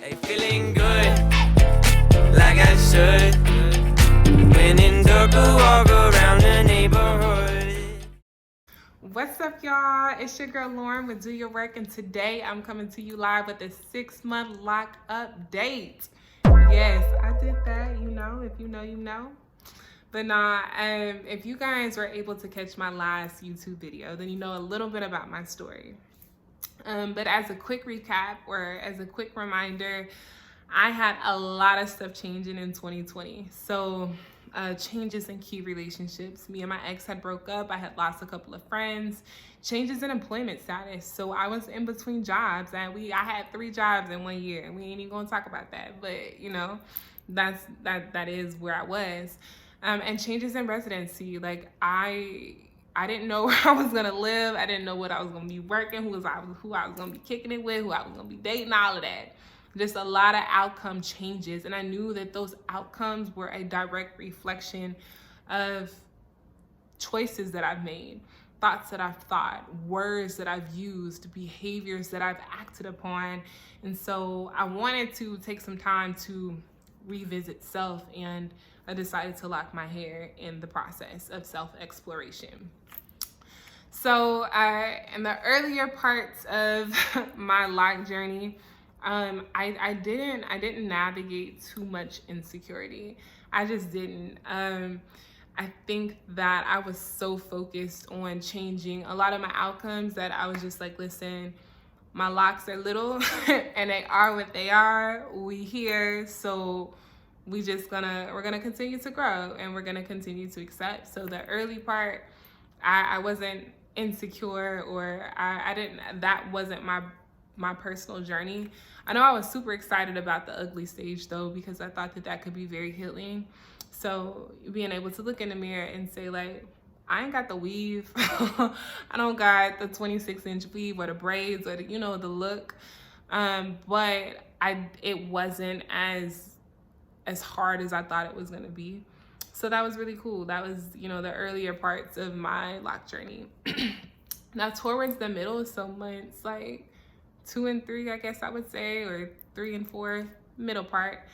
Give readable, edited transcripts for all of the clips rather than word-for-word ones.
Hey, feeling good, like I should. When in dark, I walk around the neighborhood. What's up, y'all? It's your girl Lauren with Do Your Work, and today I'm coming to you live with a 6-month lock update. Yes, I did that. You know, if you know, you know. But nah, if you guys were able to catch my last YouTube video, then you know a little bit about my story. But as a quick recap or as a quick reminder, I had a lot of stuff changing in 2020. So changes in key relationships. Me and my ex had broke up. I had lost a couple of friends. Changes in employment status. So I was in between jobs, and I had 3 jobs in 1 year. We ain't even gonna talk about that, but you know, that is where I was. And changes in residency. Like I didn't know where I was gonna live. I didn't know what I was gonna be working, who I was gonna be kicking it with, who I was gonna be dating, all of that. Just a lot of outcome changes. And I knew that those outcomes were a direct reflection of choices that I've made, thoughts that I've thought, words that I've used, behaviors that I've acted upon. And so I wanted to take some time to revisit self, and I decided to lock my hair in the process of self-exploration. So in the earlier parts of my lock journey, I didn't navigate too much insecurity. I just didn't. I think that I was so focused on changing a lot of my outcomes that I was just like, listen, my locks are little and they are what they are. We here, so we're gonna continue to grow, and we're gonna continue to accept. So the early part, I wasn't insecure, or that wasn't my personal journey. I know I was super excited about the ugly stage though, because I thought that could be very healing. So being able to look in the mirror and say, like, I ain't got the weave. I don't got the 26-inch weave or the braids or the look. But it wasn't as hard as I thought it was gonna be. So that was really cool. That was, the earlier parts of my lock journey. Now towards the middle, so months like 2 and 3, I guess I would say, or 3 and 4, middle part,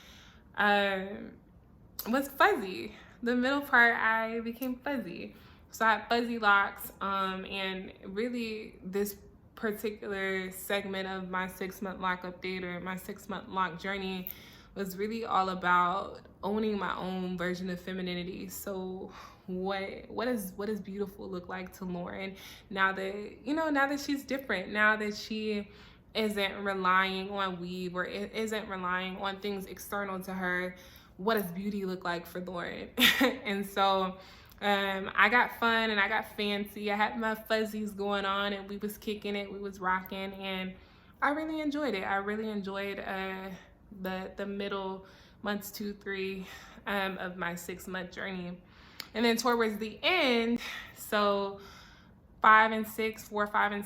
was fuzzy. The middle part, I became fuzzy. So I had fuzzy locks, and really this particular segment of my 6-month lock update, or my 6-month lock journey, was really all about owning my own version of femininity. So what does beautiful look like to Lauren now that she's different, now that she isn't relying on weave, or isn't relying on things external to her? What does beauty look like for Lauren? And so I got fun and I got fancy. I had my fuzzies going on, and we was kicking it, we was rocking, and I really enjoyed it. I really enjoyed the middle months 2, 3 of my 6-month journey. And then towards the end, so 4, 5, and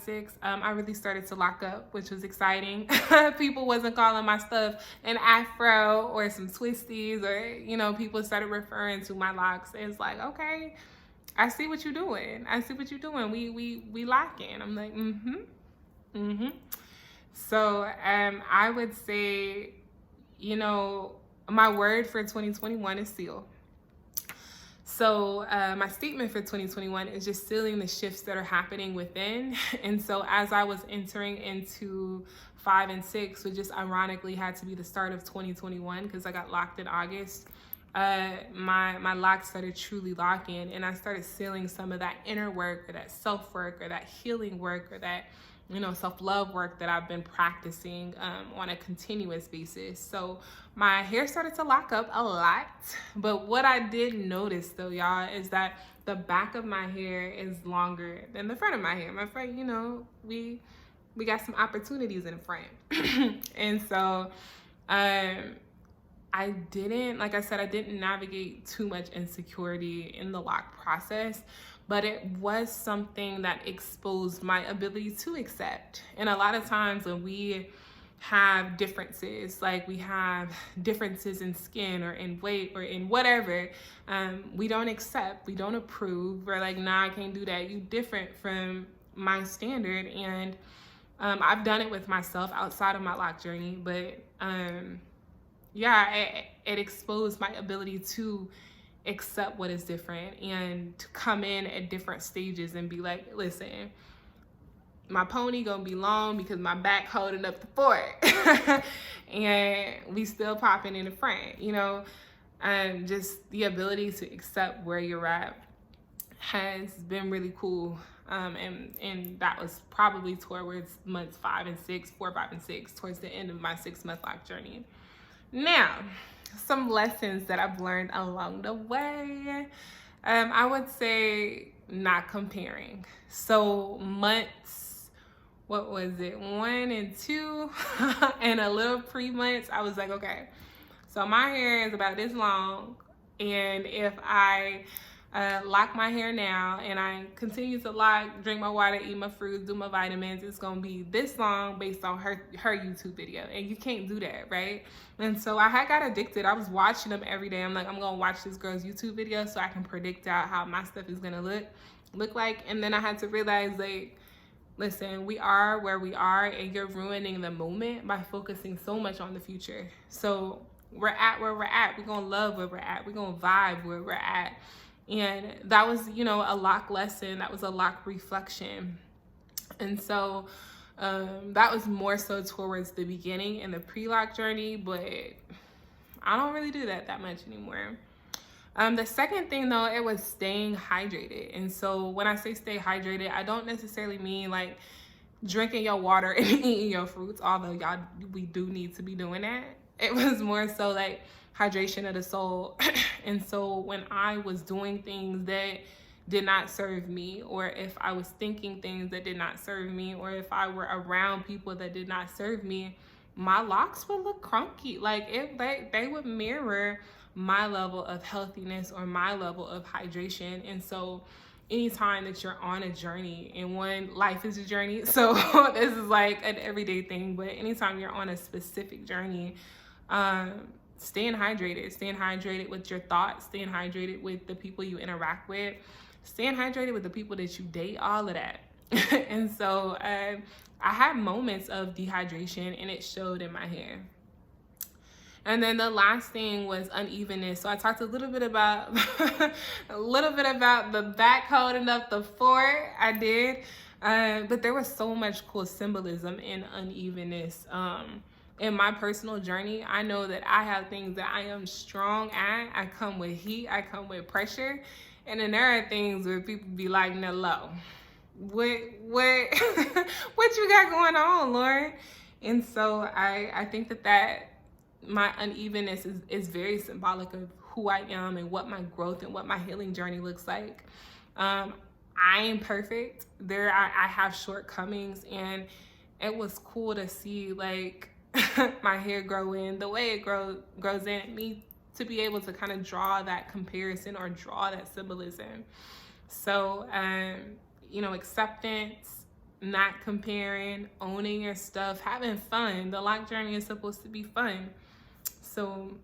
6, I really started to lock up, which was exciting. People wasn't calling my stuff an afro or some twisties, or people started referring to my locks. It's like, okay, I see what you're doing. We locking. I'm like, So I would say, my word for 2021 is seal. So my statement for 2021 is just sealing the shifts that are happening within. And so as I was entering into 5 and 6, which just ironically had to be the start of 2021, because I got locked in August, my lock started truly locking, and I started sealing some of that inner work, or that self-work, or that healing work, or that self-love work that I've been practicing on a continuous basis. So my hair started to lock up a lot. But what I did notice though, y'all, is that the back of my hair is longer than the front of my hair. My front, we got some opportunities in the front. And so I didn't navigate too much insecurity in the lock process, but it was something that exposed my ability to accept. And a lot of times when we have differences, like we have differences in skin or in weight or in whatever, we don't accept, we don't approve. We're like, nah, I can't do that. You different from my standard. And I've done it with myself outside of my lock journey, but yeah, it exposed my ability to accept what is different and to come in at different stages and be like, listen, my pony gonna be long because my back holding up the fort. And we still popping in the front, you know. And just the ability to accept where you're at has been really cool. And that was probably towards months 4, 5, and 6, towards the end of my 6-month lock journey. Now, some lessons that I've learned along the way. I would say not comparing. So months, what was it, 1 and 2, and a little pre-months, I was like, okay, so my hair is about this long, and if I lock my hair now and I continue to lock, drink my water, eat my fruits, do my vitamins, it's gonna be this long based on her YouTube video, and you can't do that, right? And so I had got addicted. I was watching them every day. I'm like, I'm gonna watch this girl's YouTube video so I can predict out how my stuff is gonna look like. And then I had to realize, like, listen, we are where we are, and you're ruining the moment by focusing so much on the future. So we're at where we're at. We're gonna love where we're at. We're gonna vibe where we're at. And that was, you know, a lock lesson. That was a lock reflection. And so that was more so towards the beginning in the pre-lock journey, but I don't really do that much anymore. The second thing, though, it was staying hydrated. And so when I say stay hydrated, I don't necessarily mean like drinking your water and eating your fruits, although we do need to be doing that. It was more so like hydration of the soul. And so when I was doing things that did not serve me, or if I was thinking things that did not serve me, or if I were around people that did not serve me, my locks would look crunky. Like they would mirror my level of healthiness or my level of hydration. And so anytime that you're on a journey, and one, life is a journey, so this is like an everyday thing, but anytime you're on a specific journey, staying hydrated with your thoughts, staying hydrated with the people you interact with, staying hydrated with the people that you date, all of that. And so I had moments of dehydration, and it showed in my hair. And then the last thing was unevenness. So I talked a little bit about the back holding up the fort. I did, but there was so much cool symbolism in unevenness. In my personal journey, I know that I have things that I am strong at. I come with heat, I come with pressure. And then there are things where people be like, no, low. What what you got going on, Lord? And so I think that my unevenness is very symbolic of who I am and what my growth and what my healing journey looks like. I ain't perfect. I have shortcomings, and it was cool to see like my hair grow in the way it grows in at me, to be able to kind of draw that comparison or draw that symbolism. So you know, acceptance, not comparing, owning your stuff, having fun. The lock journey is supposed to be fun. So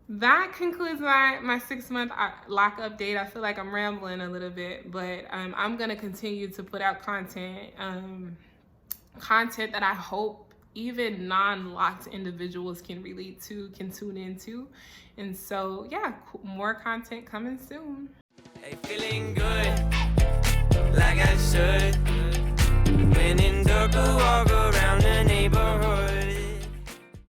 that concludes my 6-month lock update. I feel like I'm rambling a little bit, but I'm gonna continue to put out content that I hope even non-locked individuals can relate to, can tune into. And so yeah, more content coming soon. Hey, feeling good, like I should. When in dark, I walk around the neighborhood.